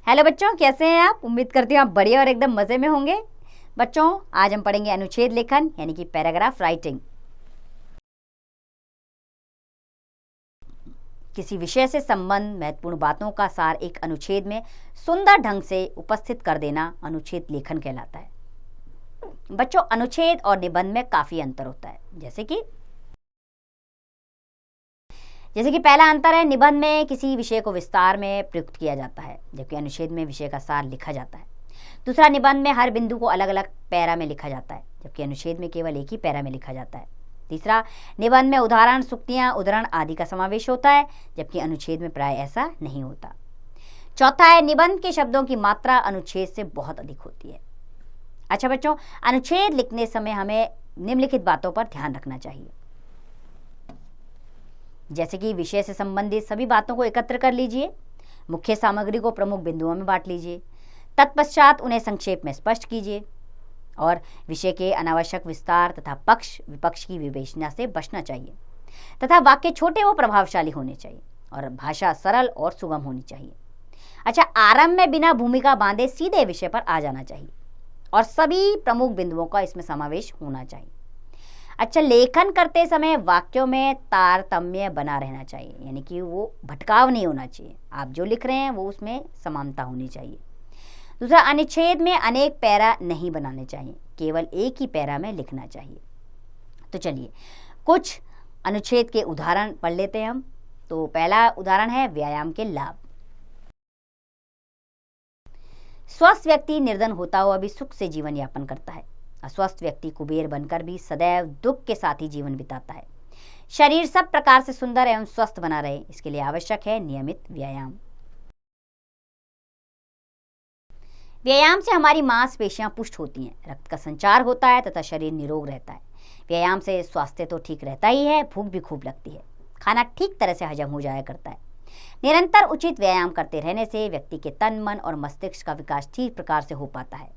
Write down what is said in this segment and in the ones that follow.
Hello बच्चों, कैसे हैं आप? उम्मीद करती हूँ आप बढ़िया और एकदम मज़े में होंगे। बच्चों, आज हम पढ़ेंगे अनुच्छेद लेखन यानी कि पैराग्राफ राइटिंग। किसी विषय से संबंध महत्वपूर्ण बातों का सार एक अनुच्छेद में सुंदर ढंग से उपस्थित कर देना अनुच्छेद लेखन कहलाता है। बच्चों, अनुच्छेद और निबंध में काफ़ी अंतर होता है। जैसे कि पहला अंतर है, निबंध में किसी विषय को विस्तार में प्रयुक्त किया जाता है, जबकि अनुच्छेद में विषय का सार लिखा जाता है। दूसरा, निबंध में हर बिंदु को अलग अलग पैरा में लिखा जाता है, जबकि अनुच्छेद में केवल एक ही पैरा में लिखा जाता है। तीसरा, निबंध में उदाहरण, सूक्तियां, उद्धरण आदि का समावेश होता है, जबकि अनुच्छेद में प्राय ऐसा नहीं होता। चौथा है, निबंध के शब्दों की मात्रा अनुच्छेद से बहुत अधिक होती है। अच्छा बच्चों, अनुच्छेद लिखने समय हमें निम्नलिखित बातों पर ध्यान रखना चाहिए। जैसे कि विषय से संबंधित सभी बातों को एकत्र कर लीजिए, मुख्य सामग्री को प्रमुख बिंदुओं में बांट लीजिए, तत्पश्चात उन्हें संक्षेप में स्पष्ट कीजिए और विषय के अनावश्यक विस्तार तथा पक्ष विपक्ष की विवेचना से बचना चाहिए तथा वाक्य छोटे व प्रभावशाली होने चाहिए और भाषा सरल और सुगम होनी चाहिए। अच्छा, आरंभ में बिना भूमिका बांधे सीधे विषय पर आ जाना चाहिए और सभी प्रमुख बिंदुओं का इसमें समावेश होना चाहिए। अच्छा, लेखन करते समय वाक्यों में तारतम्य बना रहना चाहिए, यानी कि वो भटकाव नहीं होना चाहिए। आप जो लिख रहे हैं वो उसमें समानता होनी चाहिए। दूसरा, अनुच्छेद में अनेक पैरा नहीं बनाने चाहिए, केवल एक ही पैरा में लिखना चाहिए। तो चलिए कुछ अनुच्छेद के उदाहरण पढ़ लेते हैं हम। तो पहला उदाहरण है व्यायाम के लाभ। स्वस्थ व्यक्ति निर्धन होता हुआ भी सुख से जीवन यापन करता है। अस्वस्थ व्यक्ति कुबेर बनकर भी सदैव दुख के साथ ही जीवन बिताता है। शरीर सब प्रकार से सुंदर एवं स्वस्थ बना रहे, इसके लिए आवश्यक है नियमित व्यायाम। व्यायाम से हमारी मांसपेशियां पुष्ट होती हैं, रक्त का संचार होता है तथा शरीर निरोग रहता है। व्यायाम से स्वास्थ्य तो ठीक रहता ही है, भूख भी खूब लगती है, खाना ठीक तरह से हजम हो जाया करता है। निरंतर उचित व्यायाम करते रहने से व्यक्ति के तन, मन और मस्तिष्क का विकास ठीक प्रकार से हो पाता है।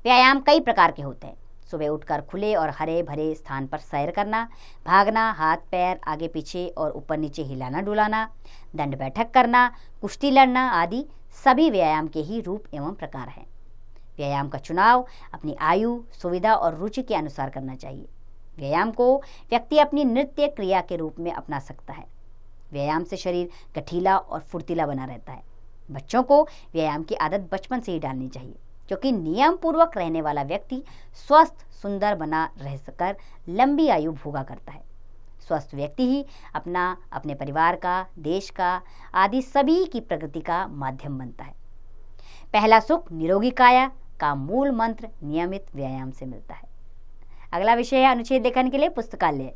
व्यायाम कई प्रकार के होते हैं। सुबह उठकर खुले और हरे भरे स्थान पर सैर करना, भागना, हाथ पैर आगे पीछे और ऊपर नीचे हिलाना डुलाना, दंड बैठक करना, कुश्ती लड़ना आदि सभी व्यायाम के ही रूप एवं प्रकार हैं। व्यायाम का चुनाव अपनी आयु, सुविधा और रुचि के अनुसार करना चाहिए। व्यायाम को व्यक्ति अपनी नित्य क्रिया के रूप में अपना सकता है। व्यायाम से शरीर गठीला और फुर्तीला बना रहता है। बच्चों को व्यायाम की आदत बचपन से ही डालनी चाहिए, क्योंकि नियम पूर्वक रहने वाला व्यक्ति स्वस्थ सुंदर बना रह कर लंबी आयु भोगा करता है। स्वस्थ व्यक्ति ही अपने परिवार का, देश का आदि सभी की प्रगति का माध्यम बनता है। पहला सुख निरोगी काया का मूल मंत्र नियमित व्यायाम से मिलता है। अगला विषय है अनुच्छेद लेखन के लिए पुस्तकालय।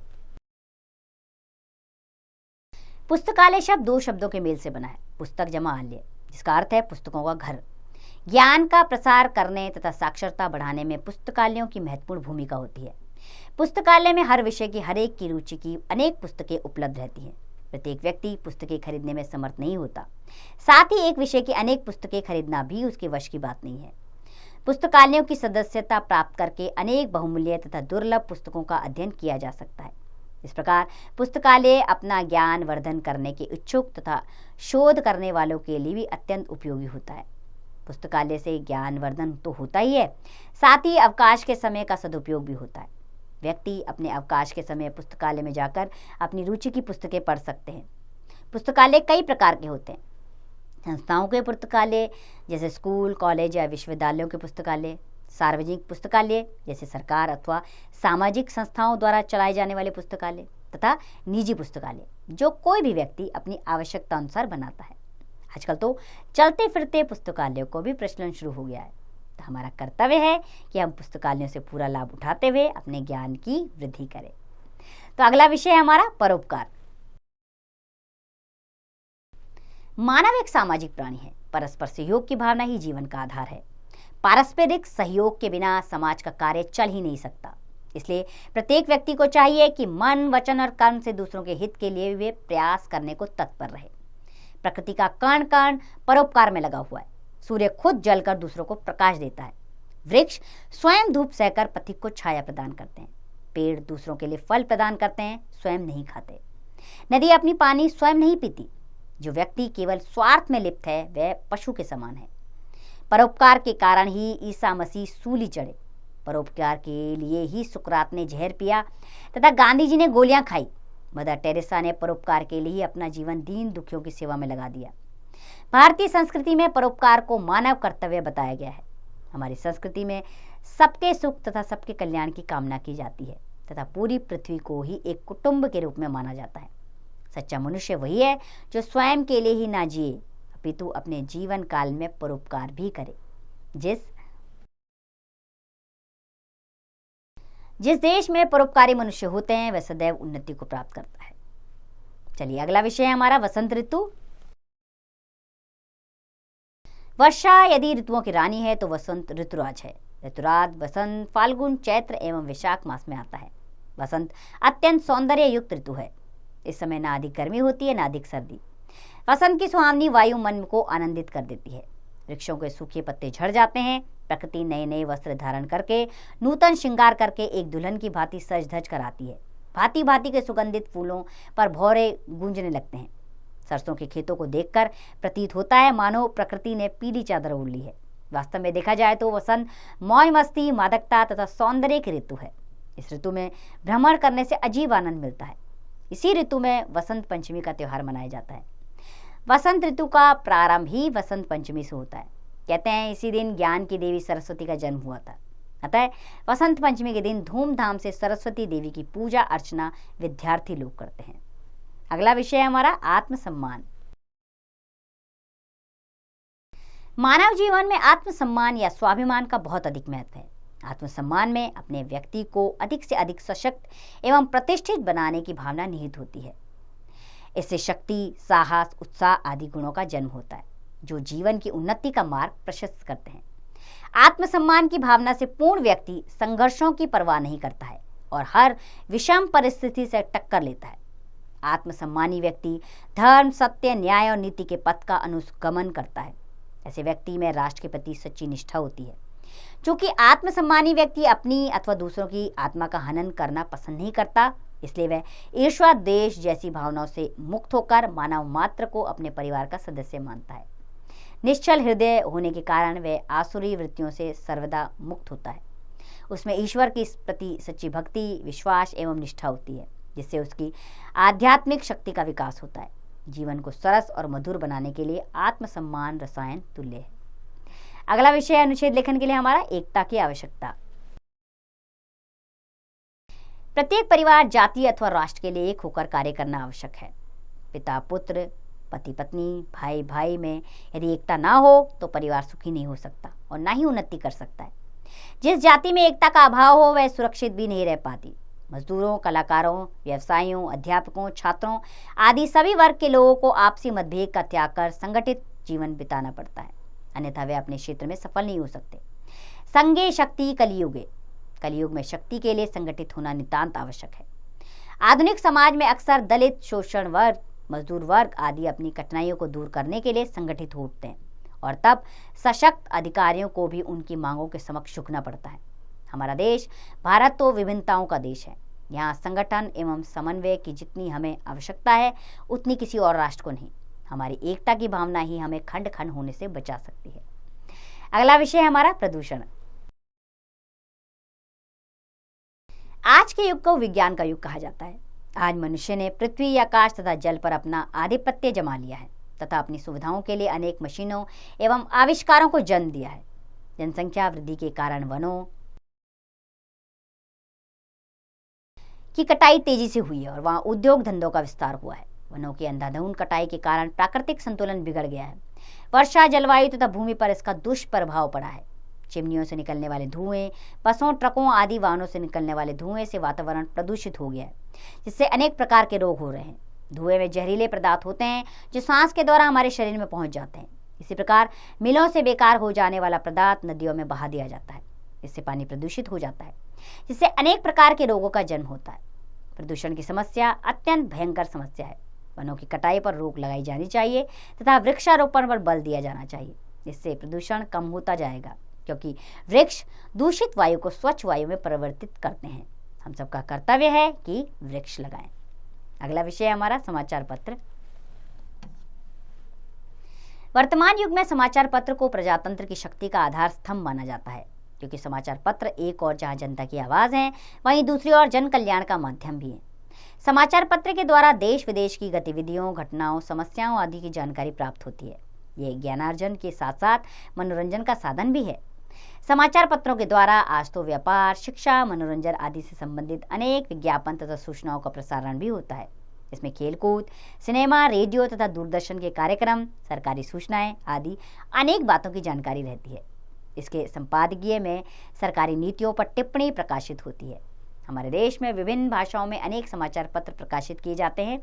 पुस्तकालय शब्द दो शब्दों के मेल से बना है, पुस्तक जमा आलय, जिसका अर्थ है पुस्तकों का घर। ज्ञान का प्रसार करने तथा साक्षरता बढ़ाने में पुस्तकालयों की महत्वपूर्ण भूमिका होती है। पुस्तकालय में हर विषय की, हर एक की रुचि की अनेक पुस्तकें उपलब्ध रहती हैं। प्रत्येक व्यक्ति पुस्तकें खरीदने में समर्थ नहीं होता, साथ ही एक विषय की अनेक पुस्तकें खरीदना भी उसके वश की बात नहीं है। पुस्तकालयों की सदस्यता प्राप्त करके अनेक बहुमूल्य तथा दुर्लभ पुस्तकों का अध्ययन किया जा सकता है। इस प्रकार पुस्तकालय अपना ज्ञान वर्धन करने के इच्छुक तथा शोध करने वालों के लिए भी अत्यंत उपयोगी होता है। पुस्तकालय से ज्ञान वर्धन तो होता ही है, साथ ही अवकाश के समय का सदुपयोग भी होता है। व्यक्ति अपने अवकाश के समय पुस्तकालय में जाकर अपनी रुचि की पुस्तकें पढ़ सकते हैं। पुस्तकालय कई प्रकार के होते हैं। संस्थाओं के पुस्तकालय जैसे स्कूल, कॉलेज या विश्वविद्यालयों के पुस्तकालय, सार्वजनिक पुस्तकालय जैसे सरकार अथवा सामाजिक संस्थाओं द्वारा चलाए जाने वाले पुस्तकालय, तथा निजी पुस्तकालय जो कोई भी व्यक्ति अपनी आवश्यकता अनुसार बनाता है। आजकल तो चलते फिरते पुस्तकालयों को भी प्रचलन शुरू हो गया है। तो हमारा कर्तव्य है कि हम पुस्तकालयों से पूरा लाभ उठाते हुए अपने ज्ञान की वृद्धि करें। तो अगला विषय है हमारा परोपकार। मानव एक सामाजिक प्राणी है। परस्पर सहयोग की भावना ही जीवन का आधार है। पारस्परिक सहयोग के बिना समाज का कार्य चल ही नहीं सकता। इसलिए प्रत्येक व्यक्ति को चाहिए कि मन, वचन और कर्म से दूसरों के हित के लिए वे प्रयास करने को तत्पर रहे। प्रकृति का कण कण परोपकार में लगा हुआ है। सूर्य खुद जलकर दूसरों को प्रकाश देता है। वृक्ष स्वयं धूप सहकर पथिक को छाया प्रदान करते हैं। पेड़ दूसरों के लिए फल प्रदान करते हैं, स्वयं नहीं खाते। नदी अपनी पानी स्वयं नहीं पीती। जो व्यक्ति केवल स्वार्थ में लिप्त है वह पशु के समान है। परोपकार के कारण ही ईसा मसीह सूली चढ़े, परोपकार के लिए ही सुकरात ने जहर पिया तथा गांधी जी ने गोलियां खाई। मदर टेरेसा ने परोपकार के लिए अपना जीवन दीन दुखियों की सेवा में लगा दिया। भारतीय संस्कृति में परोपकार को मानव कर्तव्य बताया गया है। हमारी संस्कृति में सबके सुख तथा सबके कल्याण की कामना की जाती है तथा पूरी पृथ्वी को ही एक कुटुंब के रूप में माना जाता है। सच्चा मनुष्य वही है जो स्वयं के लिए ही ना जिए अपितु अपने जीवन काल में परोपकार भी करे। जिस देश में परोपकारी मनुष्य होते हैं वह सदैव उन्नति को प्राप्त करता है। चलिए अगला विषय है हमारा वसंत ऋतु। वर्षा यदि ऋतुओं की रानी है तो वसंत ऋतुराज है। ऋतुराज वसंत फाल्गुन चैत्र एवं वैशाख मास में आता है। वसंत अत्यंत सौंदर्य युक्त ऋतु है। इस समय ना अधिक गर्मी होती है ना अधिक सर्दी। वसंत की सुहावनी वायु मन को आनंदित कर देती है। वृक्षों के सूखे पत्ते झड़ जाते हैं। प्रकृति नए नए वस्त्र धारण करके नूतन श्रृंगार करके एक दुल्हन की भांति सज धज कर आती है। भांति भांति के सुगंधित फूलों पर भौरे गूंजने लगते हैं। सरसों के खेतों को देखकर प्रतीत होता है मानो प्रकृति ने पीली चादर ओढ़ ली है। वास्तव में देखा जाए तो वसंत मौज मस्ती, मादकता तथा सौंदर्य की ऋतु है। इस ऋतु में भ्रमण करने से अजीब आनंद मिलता है। इसी ऋतु में वसंत पंचमी का त्योहार मनाया जाता है। वसंत ऋतु का प्रारंभ ही वसंत पंचमी से होता है। कहते हैं इसी दिन ज्ञान की देवी सरस्वती का जन्म हुआ था। अतः वसंत पंचमी के दिन धूमधाम से सरस्वती देवी की पूजा अर्चना विद्यार्थी लोग करते हैं। अगला विषय है हमारा आत्मसम्मान। मानव जीवन में आत्मसम्मान या स्वाभिमान का बहुत अधिक महत्व है। आत्मसम्मान में अपने व्यक्ति को अधिक से अधिक सशक्त एवं प्रतिष्ठित बनाने की भावना निहित होती है। इससे शक्ति, साहस, उत्साह आदि गुणों का जन्म होता है जो जीवन की उन्नति का मार्ग प्रशस्त करते हैं। आत्मसम्मान की भावना से पूर्ण व्यक्ति संघर्षों की परवाह नहीं करता है और हर विषम परिस्थिति से टक्कर लेता है। आत्मसम्मानी व्यक्ति धर्म, सत्य, न्याय और नीति के पथ का अनुगमन करता है। ऐसे व्यक्ति में राष्ट्र के प्रति सच्ची निष्ठा होती है। क्योंकि आत्मसम्मानी व्यक्ति अपनी अथवा दूसरों की आत्मा का हनन करना पसंद नहीं करता, इसलिए वह ईर्ष्या, द्वेष जैसी भावनाओं से मुक्त होकर मानव मात्र को अपने परिवार का सदस्य मानता है। निश्चल हृदय होने के कारण वह आसुरी वृत्तियों से सर्वदा मुक्त होता है। उसमें ईश्वर के प्रति सच्ची भक्ति, विश्वास एवं निष्ठा होती है, जिससे उसकी आध्यात्मिक शक्ति का विकास होता है। जीवन को सरस और मधुर बनाने के लिए आत्मसम्मान रसायन तुल्य है। अगला विषय है अनुच्छेद लेखन के लिए हमारा एकता की आवश्यकता। प्रत्येक परिवार जाति अथवा राष्ट्र के लिए एक होकर कार्य करना आवश्यक है। पिता पुत्र, पति पत्नी, भाई भाई में यदि एकता ना हो तो परिवार सुखी नहीं हो सकता और ना ही उन्नति कर सकता है। जिस जाति में एकता का अभाव हो वह सुरक्षित भी नहीं रह पाती। मजदूरों, कलाकारों, व्यवसायियों, अध्यापकों, छात्रों आदि सभी वर्ग के लोगों को आपसी मतभेद का त्याग कर संगठित जीवन बिताना पड़ता है, अन्यथा वे अपने क्षेत्र में सफल नहीं हो सकते। संगे शक्ति कलियुगे। कलियुग में शक्ति के लिए संगठित होना नितांत आवश्यक है। आधुनिक समाज में अक्सर दलित, शोषण वर्ग, मजदूर वर्ग आदि अपनी कठिनाइयों को दूर करने के लिए संगठित हो उठते हैं और तब सशक्त अधिकारियों को भी उनकी मांगों के समक्ष झुकना पड़ता है। हमारा देश भारत तो विभिन्नताओं का देश है। यहाँ संगठन एवं समन्वय की जितनी हमें आवश्यकता है उतनी किसी और राष्ट्र को नहीं। हमारी एकता की भावना ही हमें खंड खंड होने से बचा सकती है। अगला विषय है हमारा प्रदूषण। आज के युग को विज्ञान का युग कहा जाता है। आज मनुष्य ने पृथ्वी, आकाश तथा जल पर अपना आधिपत्य जमा लिया है तथा अपनी सुविधाओं के लिए अनेक मशीनों एवं आविष्कारों को जन्म दिया है। जनसंख्या वृद्धि के कारण वनों की कटाई तेजी से हुई है और वहां उद्योग धंधों का विस्तार हुआ है। वनों की अंधाधुंध कटाई के कारण प्राकृतिक संतुलन बिगड़ गया है। वर्षा, जलवायु तथा भूमि पर इसका दुष्प्रभाव पड़ा है। चिमनियों से निकलने वाले धुएं, बसों, ट्रकों आदि वाहनों से निकलने वाले धुएं से वातावरण प्रदूषित हो गया है, जिससे अनेक प्रकार के रोग हो रहे हैं। धुएं में जहरीले पदार्थ होते हैं जो सांस के द्वारा हमारे शरीर में पहुंच जाते हैं। इसी प्रकार मिलों से बेकार हो जाने वाला पदार्थ नदियों में बहा दिया जाता है। इससे पानी प्रदूषित हो जाता है, जिससे अनेक प्रकार के रोगों का जन्म होता है। प्रदूषण की समस्या अत्यंत भयंकर समस्या है। वनों की कटाई पर रोक लगाई जानी चाहिए तथा वृक्षारोपण पर बल दिया जाना चाहिए। इससे प्रदूषण कम होता जाएगा, क्योंकि वृक्ष दूषित वायु को स्वच्छ वायु में परिवर्तित करते हैं। हम सबका कर्तव्य है कि वृक्ष लगाएं। अगला विषय है हमारा समाचार पत्र। वर्तमान युग में समाचार पत्र को प्रजातंत्र की शक्ति का आधार स्तंभ माना जाता है, क्योंकि समाचार पत्र एक और जहां जनता की आवाज है, वहीं दूसरी ओर जन कल्याण का माध्यम भी है। समाचार पत्र के द्वारा देश विदेश की गतिविधियों, घटनाओं, समस्याओं आदि की जानकारी प्राप्त होती है। ये ज्ञानार्जन के साथ साथ मनोरंजन का साधन भी है। समाचार पत्रों के द्वारा आज तो व्यापार, शिक्षा, मनोरंजन आदि से संबंधित अनेक विज्ञापन तथा सूचनाओं का प्रसारण भी होता है। इसमें खेलकूद, सिनेमा, रेडियो तथा दूरदर्शन के कार्यक्रम, सरकारी सूचनाएं आदि अनेक बातों की जानकारी रहती है। इसके संपादकीय में सरकारी नीतियों पर टिप्पणी प्रकाशित होती है। हमारे देश में विभिन्न भाषाओं में अनेक समाचार पत्र प्रकाशित किए जाते हैं।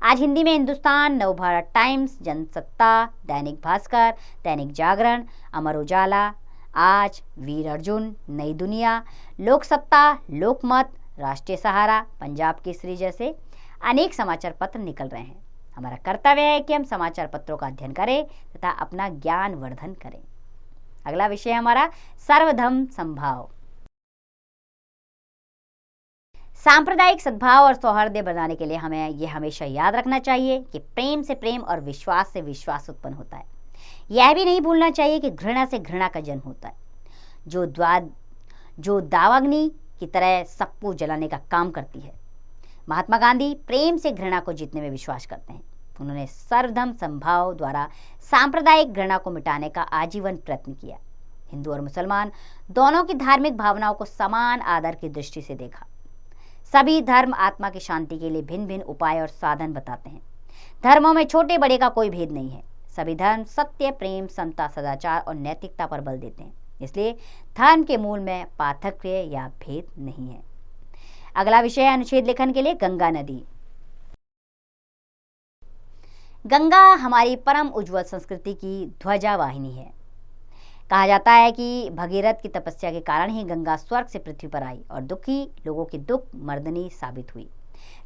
आज हिंदी में हिंदुस्तान, नवभारत टाइम्स, जनसत्ता, दैनिक भास्कर, दैनिक जागरण, अमर उजाला, आज, वीर अर्जुन, नई दुनिया, लोकसत्ता, लोकमत, राष्ट्रीय सहारा, पंजाब केसरी जैसे अनेक समाचार पत्र निकल रहे हैं। हमारा कर्तव्य है कि हम समाचार पत्रों का अध्ययन करें तथा अपना ज्ञान वर्धन करें। अगला विषय हमारा सर्वधर्म समभाव। सांप्रदायिक सद्भाव और सौहार्द बनाने के लिए हमें यह हमेशा याद रखना चाहिए कि प्रेम से प्रेम और विश्वास से विश्वास उत्पन्न होता है। यह भी नहीं भूलना चाहिए कि घृणा से घृणा का जन्म होता है, जो दावाग्नि की तरह सबको जलाने का काम करती है। महात्मा गांधी प्रेम से घृणा को जीतने में विश्वास करते हैं। उन्होंने सर्वधर्म समभाव द्वारा सांप्रदायिक घृणा को मिटाने का आजीवन प्रयत्न किया। हिंदू और मुसलमान दोनों की धार्मिक भावनाओं को समान आदर की दृष्टि से देखा। सभी धर्म आत्मा की शांति के लिए भिन्न भिन्न उपाय और साधन बताते हैं। धर्मों में छोटे बड़े का कोई भेद नहीं है। सभी धर्म सत्य, प्रेम, समता, सदाचार और नैतिकता पर बल देते हैं। इसलिए धर्म के मूल में पार्थक्य या भेद नहीं है। अगला विषय है अनुच्छेद लेखन के लिए गंगा नदी। गंगा हमारी परम उज्जवल संस्कृति की ध्वजा वाहिनी है। कहा जाता है कि भगीरथ की तपस्या के कारण ही गंगा स्वर्ग से पृथ्वी पर आई और दुखी लोगों की दुख मर्दनी साबित हुई।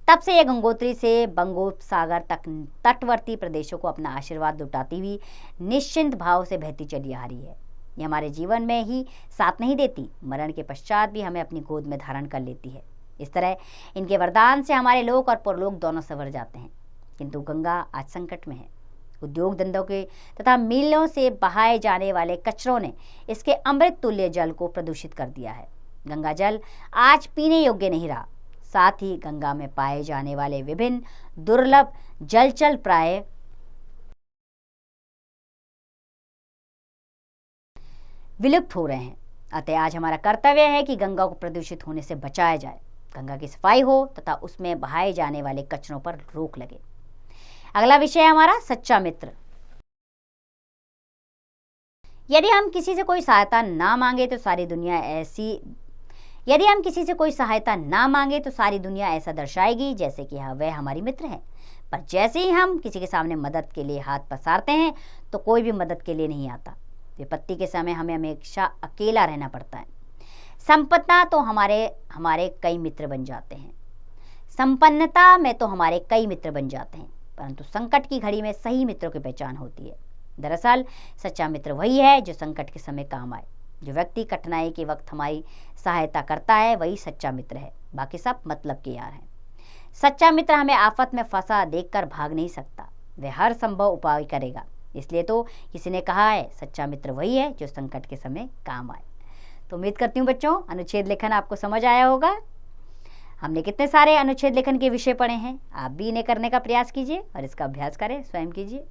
तब से यह गंगोत्री से बंगोपसागर तक तटवर्ती प्रदेशों को अपना आशीर्वाद लुटाती हुई निश्चिंत भाव से बहती चली आ रही है। ये हमारे जीवन में ही साथ नहीं देती, मरण के पश्चात भी हमें अपनी गोद में धारण कर लेती है। इस तरह इनके वरदान से हमारे लोक और परलोक दोनों संवर जाते हैं। किंतु गंगा आज संकट में है। उद्योग धंधों के तथा मिलों से बहाए जाने वाले कचरों ने इसके अमृत तुल्य जल को प्रदूषित कर दिया है। गंगा जल आज पीने योग्य नहीं रहा। साथ ही गंगा में पाए जाने वाले विभिन्न दुर्लभ जलचर प्राय विलुप्त हो रहे हैं। अतः आज हमारा कर्तव्य है कि गंगा को प्रदूषित होने से बचाया जाए, गंगा की सफाई हो तथा उसमें बहाए जाने वाले कचरों पर रोक लगे। अगला विषय है हमारा सच्चा मित्र। यदि हम किसी से कोई सहायता ना मांगे तो सारी दुनिया ऐसा दर्शाएगी जैसे कि वह हमारी मित्र है। पर जैसे ही हम किसी के सामने मदद के लिए हाथ पसारते हैं तो कोई भी मदद के लिए नहीं आता। विपत्ति के समय हमें हमेशा अकेला रहना पड़ता है। संपन्नता तो हमारे कई मित्र बन जाते हैं। संपन्नता में तो हमारे कई मित्र बन जाते हैं, परंतु संकट की घड़ी में सही मित्रों की पहचान होती है। दरअसल सच्चा मित्र वही है जो संकट के समय काम आए। जो व्यक्ति कठिनाई के वक्त हमारी सहायता करता है वही सच्चा मित्र है, बाकी सब मतलब के यार हैं। सच्चा मित्र हमें आफत में फंसा देखकर भाग नहीं सकता, वह हर संभव उपाय करेगा। इसलिए तो किसी ने कहा है, सच्चा मित्र वही है जो संकट के समय काम आए। तो उम्मीद करती हूँ बच्चों अनुच्छेद लेखन आपको समझ आया होगा। हमने कितने सारे अनुच्छेद लेखन के विषय पढ़े हैं, आप भी इन्हें करने का प्रयास कीजिए और इसका अभ्यास करें, स्वयं कीजिए।